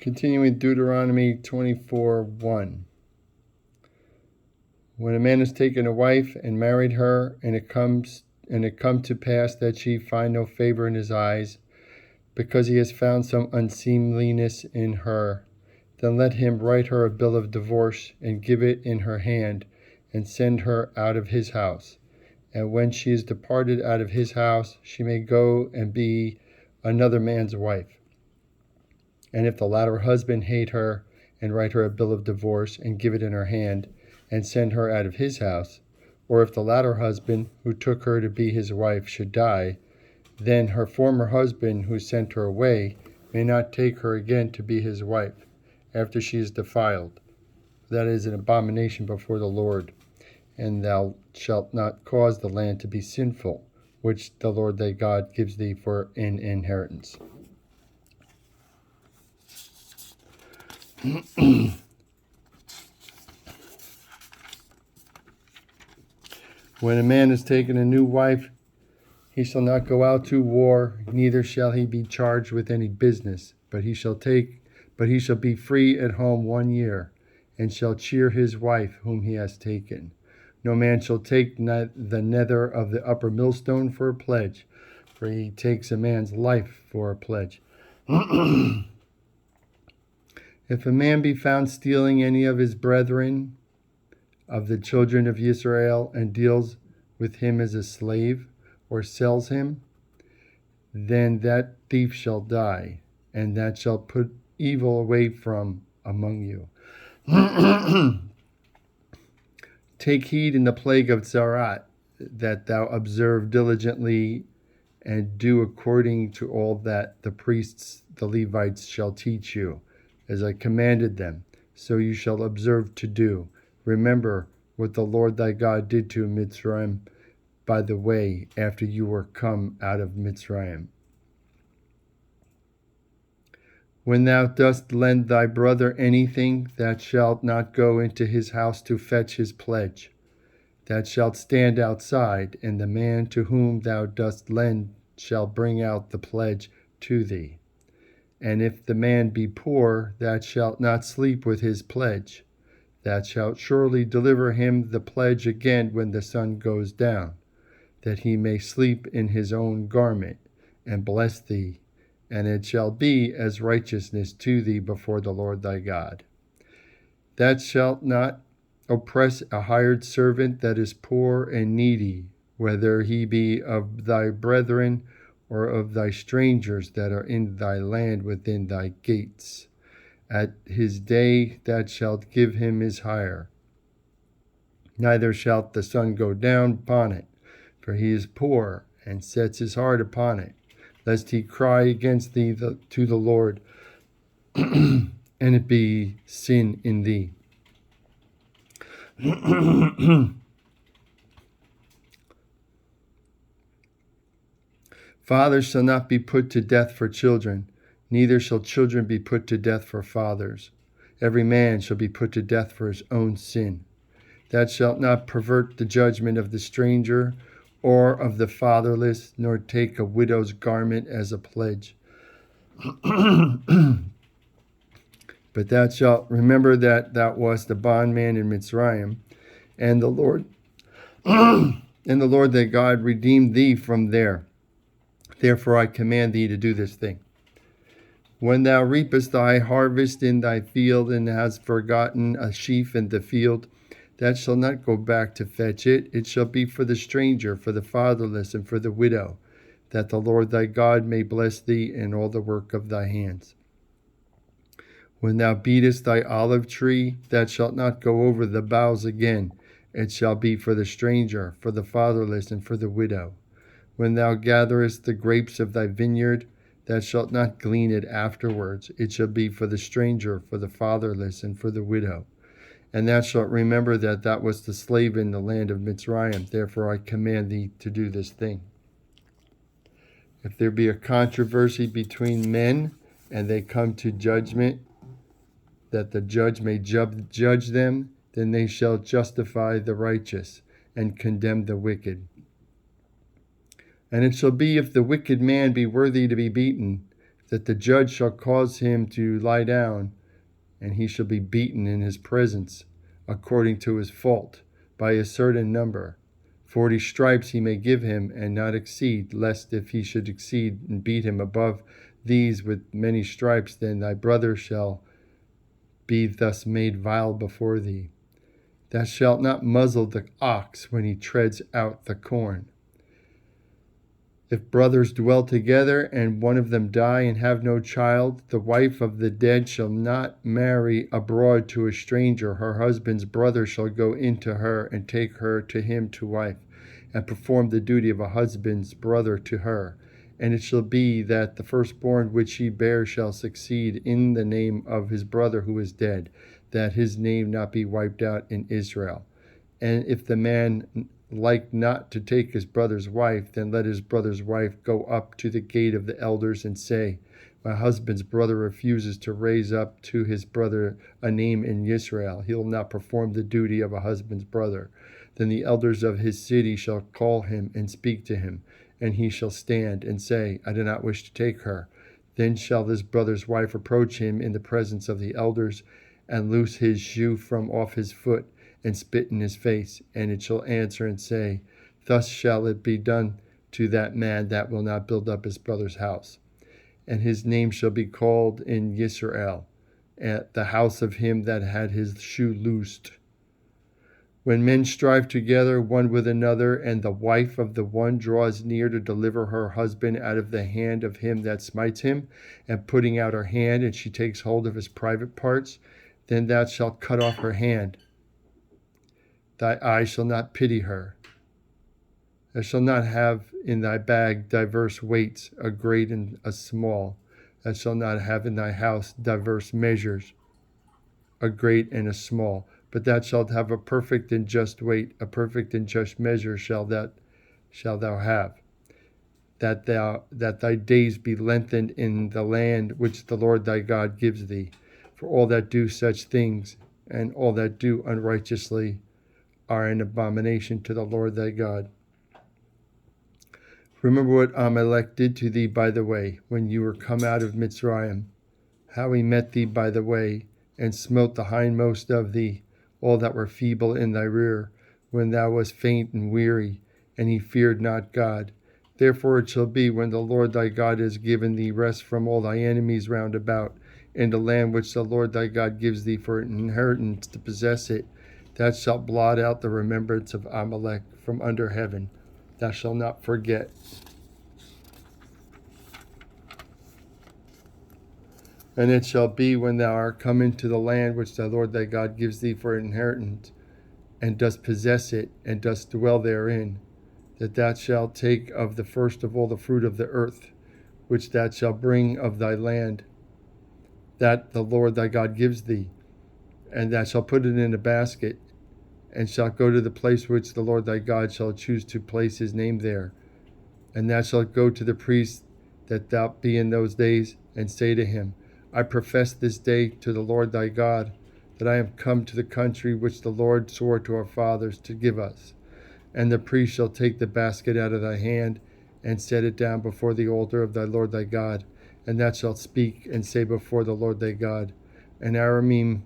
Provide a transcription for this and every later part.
Continuing Deuteronomy 24:1. When a man has taken a wife and married her, and it come to pass that she find no favor in his eyes, because he has found some unseemliness in her, then let him write her a bill of divorce and give it in her hand, and send her out of his house. And when she is departed out of his house, she may go and be another man's wife. And if the latter husband hate her, and write her a bill of divorce, and give it in her hand, and send her out of his house, or if the latter husband, who took her to be his wife, should die, then her former husband, who sent her away, may not take her again to be his wife, after she is defiled. That is an abomination before the Lord. And thou shalt not cause the land to be sinful, which the Lord thy God gives thee for an inheritance. When a man has taken a new wife, he shall not go out to war, neither shall he be charged with any business, but he shall be free at home 1 year, and shall cheer his wife whom he has taken. No man shall take the nether of the upper millstone for a pledge, for he takes a man's life for a pledge. If a man be found stealing any of his brethren, of the children of Israel, and deals with him as a slave, or sells him, then that thief shall die, and that shall put evil away from among you. Take heed in the plague of Zarat, that thou observe diligently, and do according to all that the priests, the Levites, shall teach you, as I commanded them, so you shall observe to do. Remember what the Lord thy God did to Mitzrayim by the way after you were come out of Mitzrayim. When thou dost lend thy brother anything, thou shalt not go into his house to fetch his pledge. Thou shalt stand outside, and the man to whom thou dost lend shall bring out the pledge to thee. And if the man be poor, thou shalt not sleep with his pledge. Thou shalt surely deliver him the pledge again when the sun goes down, that he may sleep in his own garment, and bless thee, and it shall be as righteousness to thee before the Lord thy God. Thou shalt not oppress a hired servant that is poor and needy, whether he be of thy brethren or of thy strangers that are in thy land within thy gates. At his day thou shalt give him his hire. Neither shalt the sun go down upon it, for he is poor, and sets his heart upon it, lest he cry against thee to the Lord, and it be sin in thee. Fathers shall not be put to death for children, neither shall children be put to death for fathers. Every man shall be put to death for his own sin. Thou shalt not pervert the judgment of the stranger, or of the fatherless, nor take a widow's garment as a pledge. But thou shalt remember that thou wast a bondman in Mitzrayim, and the Lord thy God redeemed thee from there. Therefore I command thee to do this thing. When thou reapest thy harvest in thy field, and hast forgotten a sheaf in the field, thou shalt not go back to fetch it. It shall be for the stranger, for the fatherless, and for the widow, that the Lord thy God may bless thee in all the work of thy hands. When thou beatest thy olive tree, thou shalt not go over the boughs again. It shall be for the stranger, for the fatherless, and for the widow. When thou gatherest the grapes of thy vineyard, thou shalt not glean it afterwards. It shall be for the stranger, for the fatherless, and for the widow. And thou shalt remember that thou wast a slave in the land of Mitzrayim. Therefore I command thee to do this thing. If there be a controversy between men, and they come to judgment, that the judge may judge them, then they shall justify the righteous, and condemn the wicked. And it shall be, if the wicked man be worthy to be beaten, that the judge shall cause him to lie down, and he shall be beaten in his presence, according to his fault, by a certain number. 40 stripes he may give him, and not exceed, lest if he should exceed and beat him above these with many stripes, then thy brother shall be thus made vile before thee. Thou shalt not muzzle the ox when he treads out the corn. If brothers dwell together, and one of them die and have no child, the wife of the dead shall not marry abroad to a stranger. Her husband's brother shall go into her and take her to him to wife, and perform the duty of a husband's brother to her. And it shall be that the firstborn which she bears shall succeed in the name of his brother who is dead, that his name not be wiped out in Israel. And if the man like not to take his brother's wife, then let his brother's wife go up to the gate of the elders and say, my husband's brother refuses to raise up to his brother a name in Israel. He will not perform the duty of a husband's brother. Then the elders of his city shall call him and speak to him, and he shall stand and say, I do not wish to take her. Then shall this brother's wife approach him in the presence of the elders, and loose his shoe from off his foot, and spit in his face, and it shall answer and say, thus shall it be done to that man that will not build up his brother's house. And his name shall be called in Yisrael, at the house of him that had his shoe loosed. When men strive together one with another, and the wife of the one draws near to deliver her husband out of the hand of him that smites him, and putting out her hand, and she takes hold of his private parts, then thou shalt cut off her hand. Thy eye shall not pity her. Thou shalt not have in thy bag diverse weights, a great and a small. Thou shalt not have in thy house diverse measures, a great and a small. But thou shalt have a perfect and just weight, a perfect and just measure shall thou have, that thy days be lengthened in the land which the Lord thy God gives thee. For all that do such things, and all that do unrighteously, are an abomination to the Lord thy God. Remember what Amalek did to thee by the way, when you were come out of Mitzrayim, how he met thee by the way, and smote the hindmost of thee, all that were feeble in thy rear, when thou wast faint and weary, and he feared not God. Therefore it shall be, when the Lord thy God has given thee rest from all thy enemies round about, in the land which the Lord thy God gives thee for an inheritance to possess it, thou shalt blot out the remembrance of Amalek from under heaven. Thou shalt not forget. And it shall be, when thou art come into the land which the Lord thy God gives thee for an inheritance, and dost possess it, and dost dwell therein, that thou shalt take of the first of all the fruit of the earth, which thou shalt bring of thy land, that the Lord thy God gives thee, and thou shalt put it in a basket, and shalt go to the place which the Lord thy God shall choose to place his name there. And thou shalt go to the priest that thou be in those days, and say to him, I profess this day to the Lord thy God, that I am come to the country which the Lord swore to our fathers to give us. And the priest shall take the basket out of thy hand, and set it down before the altar of thy Lord thy God. And thou shalt speak and say before the Lord thy God, An Aramean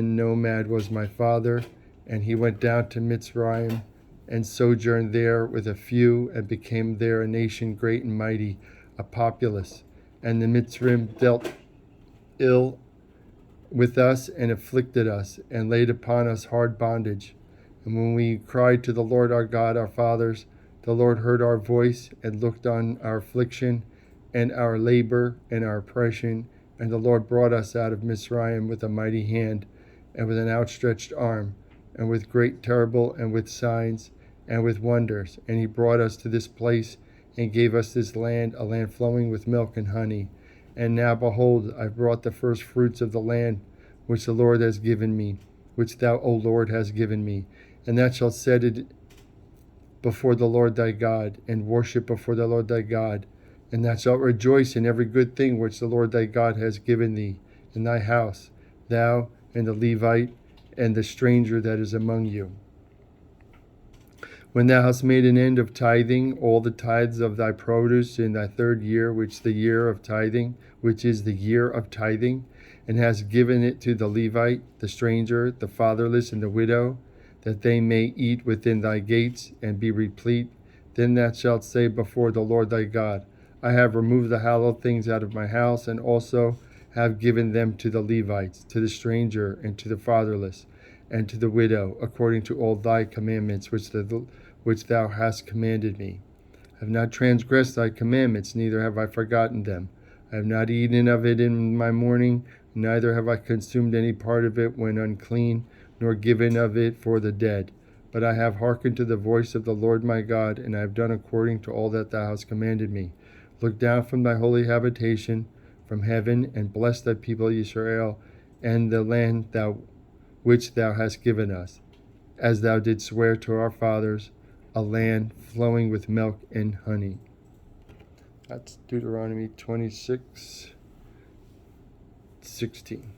nomad was my father, and he went down to Mitzrayim, and sojourned there with a few, and became there a nation great and mighty, a populace. And the Mitzrayim dealt ill with us, and afflicted us, and laid upon us hard bondage. And when we cried to the Lord our God, our fathers, the Lord heard our voice, and looked on our affliction, and our labor, and our oppression. And the Lord brought us out of Mitzrayim with a mighty hand, and with an outstretched arm, and with great terrible, and with signs, and with wonders. And he brought us to this place, and gave us this land, a land flowing with milk and honey. And now, behold, I brought the first fruits of the land, which the Lord has given me, which thou, O Lord, hast given me. And thou shalt set it before the Lord thy God, and worship before the Lord thy God. And thou shalt rejoice in every good thing which the Lord thy God has given thee in thy house, thou and the Levite and the stranger that is among you. When thou hast made an end of tithing all the tithes of thy produce in thy 3rd year, which is the year of tithing, and hast given it to the Levite, the stranger, the fatherless, and the widow, that they may eat within thy gates and be replete, then thou shalt say before the Lord thy God, I have removed the hallowed things out of my house, and also have given them to the Levites, to the stranger, and to the fatherless, and to the widow, according to all thy commandments which thou hast commanded me. I have not transgressed thy commandments, neither have I forgotten them. I have not eaten of it in my mourning, neither have I consumed any part of it when unclean, nor given of it for the dead. But I have hearkened to the voice of the Lord my God, and I have done according to all that thou hast commanded me. Look down from thy holy habitation, from heaven, and bless thy people Israel, and the land which thou hast given us, as thou didst swear to our fathers, a land flowing with milk and honey. That's Deuteronomy 26:16.